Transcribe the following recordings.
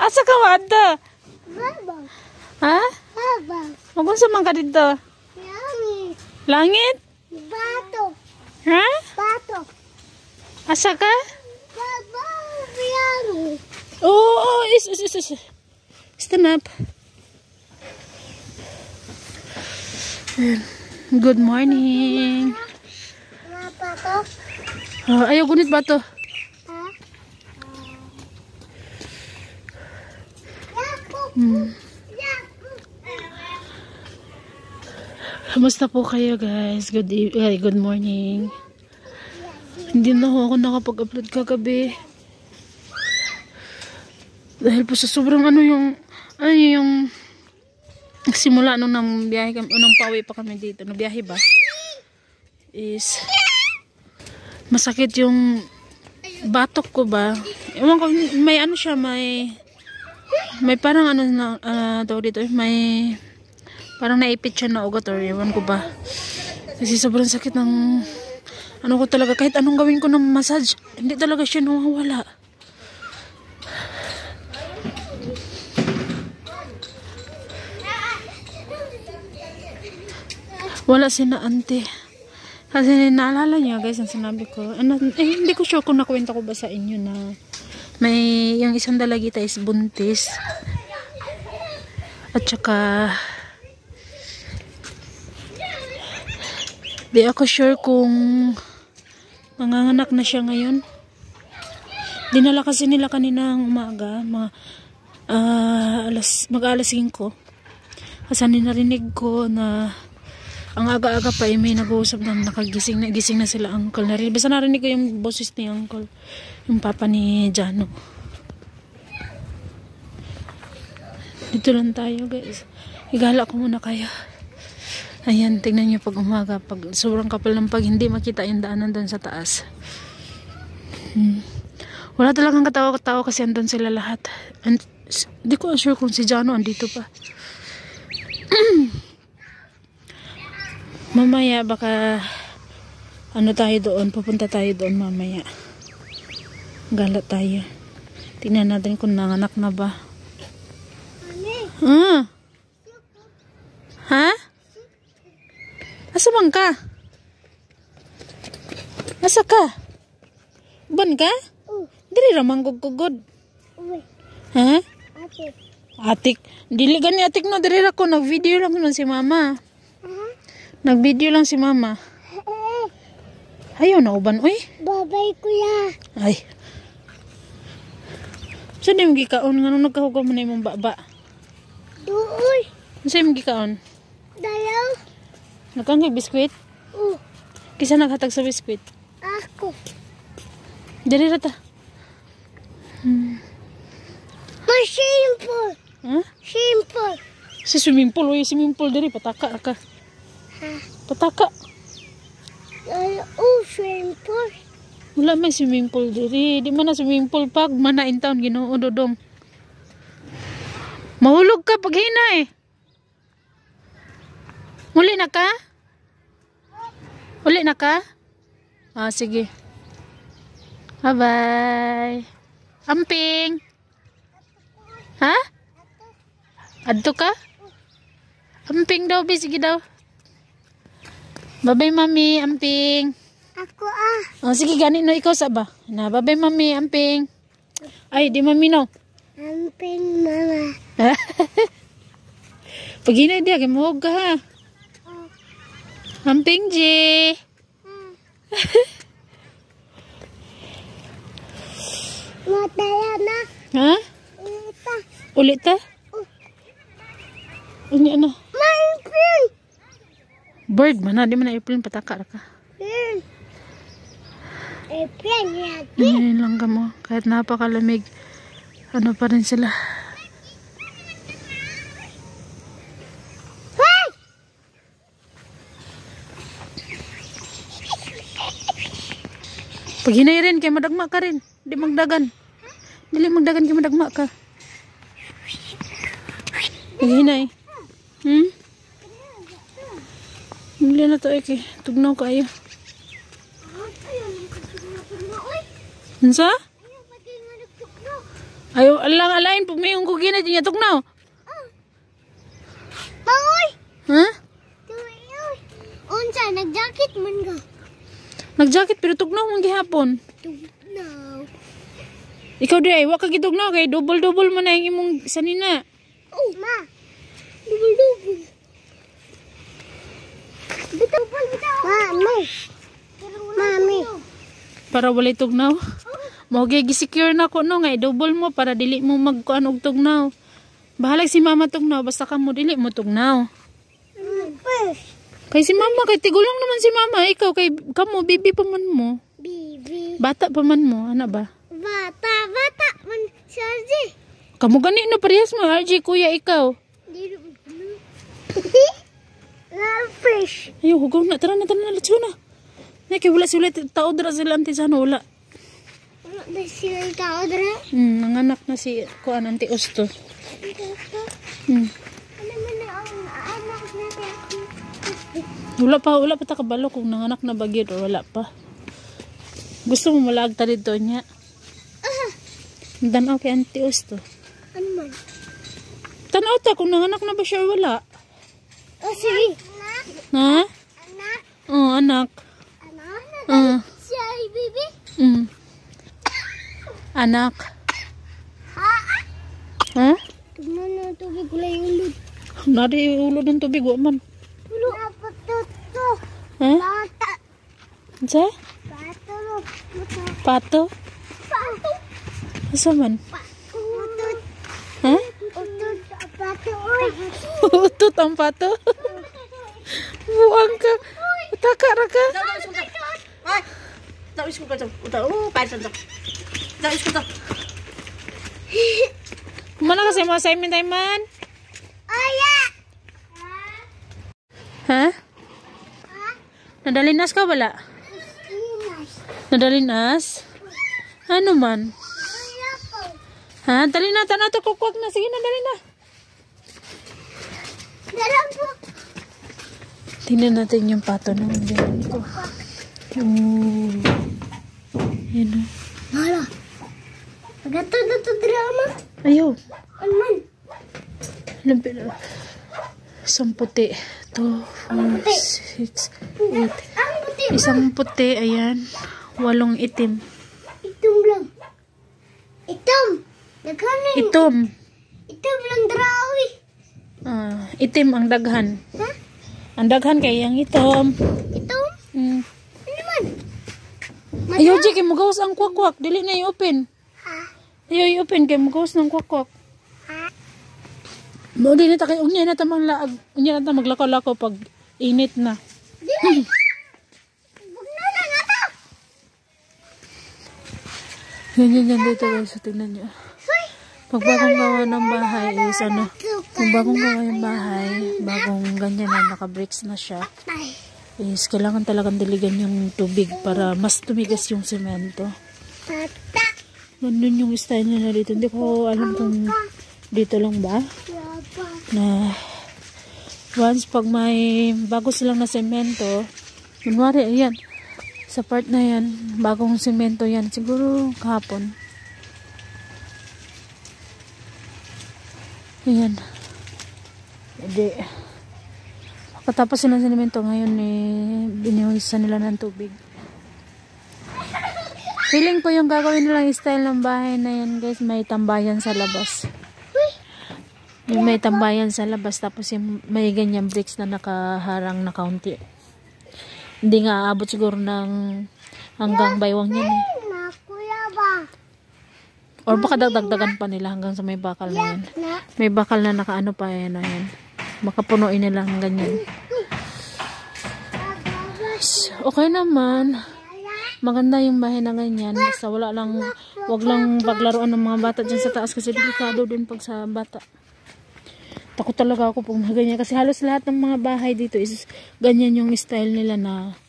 Asa ka wada? Ha? Magunsa man ka dito? Langit? Bato. Ha? Bato. Asa ka? Piano. Oh, stand up. Good morning. Bato. Ayaw gunit ba to? Ha? Kamusta po kayo guys? Good morning. Hindi na ako nakapag-upload kagabi. Dahil po sa sobrang yung simula nung nang biyahe kami, nung pauwi pa kami dito, no biyahe ba? Is masakit yung batok ko ba? Ewan ko, may ano siya, may parang ano na tawag dito, may parang naipit siya na ugat or ewan ko ba. Kasi sobrang sakit ng ano ko talaga, kahit anong gawin ko ng massage, hindi talaga siya nawawala. Wala si na auntie. Kasi naalala niyo guys ang sinabi ko. Hindi ko sure kung nakwenta ko ba sa inyo na may yung isang dalagita is buntis. At saka di ako sure kung manganganak na siya ngayon. Dinala kasi nila kaninang umaga, mag-alas 5. Kasi narinig ko na ang aga-aga pa may nag-uusap na gising na sila uncle. Basta narinig ko yung boses ni uncle, yung papa ni Jano. Dito lang tayo guys. Igala ko muna kayo. Ayan, tingnan nyo pag umaga, pag sobrang kapal ng pag hindi makita yung daanan doon sa taas. Wala talagang katawa-katawa kasi andun sila lahat. And di ko sure kung si Jano andito pa. Mamaya baka ano tayo doon, pupunta tayo doon mamaya. Gala tayo. Tingnan natin kung nanganak na ba. Ha? Asa man ka? Asa ka? Ban ka? Dili ra manggugugod. Ha? Atik. Dili gani atik no, diri ra ko nag-video lang nun si mama. Nag-video lang si mama. Ayaw na uban, uy. Babay kuya. Ay. Saan yung gikaon? Nga nung nagkahugaw mo na yung baba? Doon. Saan yung gikaon? Dayaw. Nagkangay biskwit? Kisa naghatag sa biskwit? Ako. Dali rata. Simple. Huh? Simple. Si swimming pool, uy. Swimming pool dali. Pataka ka. Pataka. Simple. Wala may swimming pool diri. Di man na swimming pool pag mana in town Ginoo dodong. Mahulog ka pag hinay. Muli na ka? Uli na ka? Sige. Bye-bye. Amping. Ha? Adto ka? Amping daw, sige daw. Bye-bye, mami, amping. Ako Sige, ganit no, ikaw sa ba? Na, bye-bye, mami, amping. Ay, di mami no. Amping mama. Pag hinay di, kimuhog ka ha. Amping, G. Mataya na. Ha? Ita. Ulit ta? Unya na. Amping. Bird man na, di man na airplane, pataka ka. Amping lagi. Ngayon lang ka mo. Kahit napakalamig, ano pa rin sila. Pag hinay rin, kaya madagma ka rin. Di magdagan. Dili magdagan, kaya madagma ka. Pag hinay. Hindi na to, tugnaw kayo. Unsa? Ayo alang alain pag may ko gina niya tugnaw. Baoy! Ha? Unsa, nag-jacket man ka? Nag-jacket pero tugnaw mong gihapon. No. Ikaw di ay wa ka gitugnaw kay double-double man na yung imong sanina. Oh, ma. Double-double. Bitaw. Mami. Mami. Para walay tugnaw. Mao gyud gi-secure na ko no nga double mo para dili mo magkuan og tugnaw. Bahalag si mama tugnaw basta kamo dili mo tugnaw. Kay si mama kay tigulong naman si mama ikaw kay kamo bibi pa man mo. Bibi. Bata pa man mo ana ba? Bata man Sarji. Kamo gani no parehas mo RJ kuya ikaw. Fish. Ayo hugaw na tara na let's go na. Nay kay wala sila tao dira sila anti sa wala. Wala ba sila tao dira? Nanganak na si kuan anti Usto. Ano man ang anak natin? Wala pa ta kabalo kung nanganak na bagyo o wala pa. Gusto mo malag ta dito niya. Danaw kay anti Usto. Ano man? Tanaw ta kung nanganak na ba siya o wala. Oh, sige. Ha? Anak. Oh, anak. Anak? Siya ay baby? Anak. Ha? Tignan na tubig ko lang yung ulod. Nari ulo ng tubig wa man. Ulo. Pato. Ha? Bata. Sa? Pato. Pato? Pato. Asa man? Utod. Ha? Utod. Pato. Uy. Utot ang pato. Buang ka. Utaka ra ka. Mana kasi mo assignment tayo man? Aya. Ha? Nadalinas ka wala? Nadalinas? Ano man? Ha? Dali na, tanaw to kukwag na. Sige na, dali na. Dalang po. Tingnan natin yung pato ng binili ko. Yan o. Hala. Agato na to drama. Ayaw. Ano man? Ilang pila? Isang puti. 2, 4, 6, 8. Ang puti. Isang puti, ayan. 8 itim. Itom lang. Itom. Nagkanin. Itom. Itom lang drawi. Itim ang daghan. Ha? Ang daghan kay ang itom. Itom? Ano man? Ayaw, Jay, kay magawas ang kwakwak. Dili na i-open. Ha? Ayaw i-open kay magawas ng kwakwak. Ha? Mo din na ta kay unya na ta manglaag. Unya na ta maglakaw-lakaw pag init na. Dili. Bugno na nga to. Ganyan dito guys. So, tingnan nyo. Soy. Pag bagong gawa ng bahay is ano. Kung bagong gawa yung bahay, bagong ganyan na naka-bricks na siya, Ay. is kailangan talagang diligan yung tubig para mas tumigas yung semento. Tata. Ganun yung style nila dito. Hindi ko alam kung dito lang ba. Yapa. Na once pag may bago silang na semento, kunwari, ayan, sa part na yan, bagong semento yan, siguro kahapon. Ayan. Hindi. Pagkatapos sila ng semento, ngayon binihusan nila ng tubig. Feeling ko yung gagawin nilang style ng bahay na yan guys, may tambayan sa labas. Yung may tambayan sa labas, tapos yung may ganyan bricks na nakaharang na kaunti. Hindi nga aabot siguro ng hanggang baywang yan eh. Kuya ba? Or baka dagdagan pa nila hanggang sa may bakal na yan. May bakal na nakaano pa yan na yan. Baka punuin nila ng ganyan. Okay naman. Maganda yung bahay na ganyan. Basta wala lang, wag lang paglaruan ng mga bata dyan sa taas kasi delikado dun pag sa bata. Takot talaga ako pag ganyan. Kasi halos lahat ng mga bahay dito is ganyan yung style nila na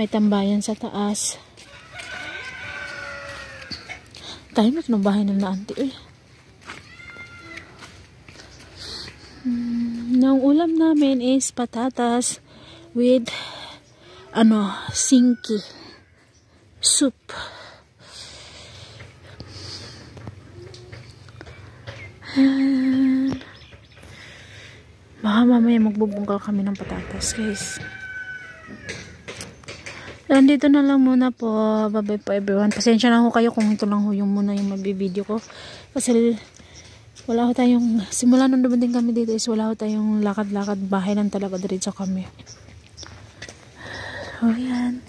may tambayan sa taas. Tayo na ng bahay ng auntie. Uy. Ang ulam namin is patatas with sinki soup. Ayan. Baka mamaya magbubungkal kami ng patatas, guys. Nandito na lang muna po. Bye-bye po everyone. Pasensya na ho kayo kung ito lang ho yung muna yung mabibideo ko. Kasi wala ho tayong, simula nung dumating kami dito is wala ho tayong lakad-lakad. Bahay lang talaga diretso kami. Oh, yan.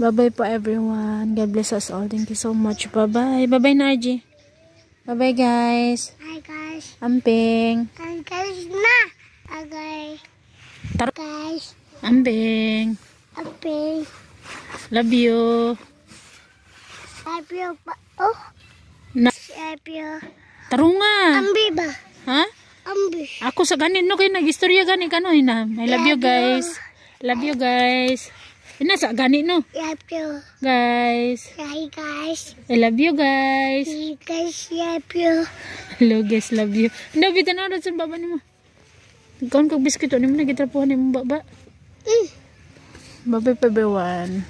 Bye-bye po everyone. God bless us all. Thank you so much. Bye-bye. Bye-bye na, Argy. Bye-bye guys. Hi guys. Amping. Hi guys na. Okay. Guys. Amping. Okay. Love you. Love you. Oh. Na Love you. tarunga. Ambi ba? Ha? Ambi. Ako sa ganin no kay nagistorya gani kanoy na. I love you guys. Love you guys. Ina sa gani no. Love you. Guys. Hi guys. I love you guys. Hi guys. Love you. Hello guys, love you. Hindi bitan na sa baba nimo. Ikaw kag biskuit ni mo nagitrapuhan nimo baba. Bye bye everyone.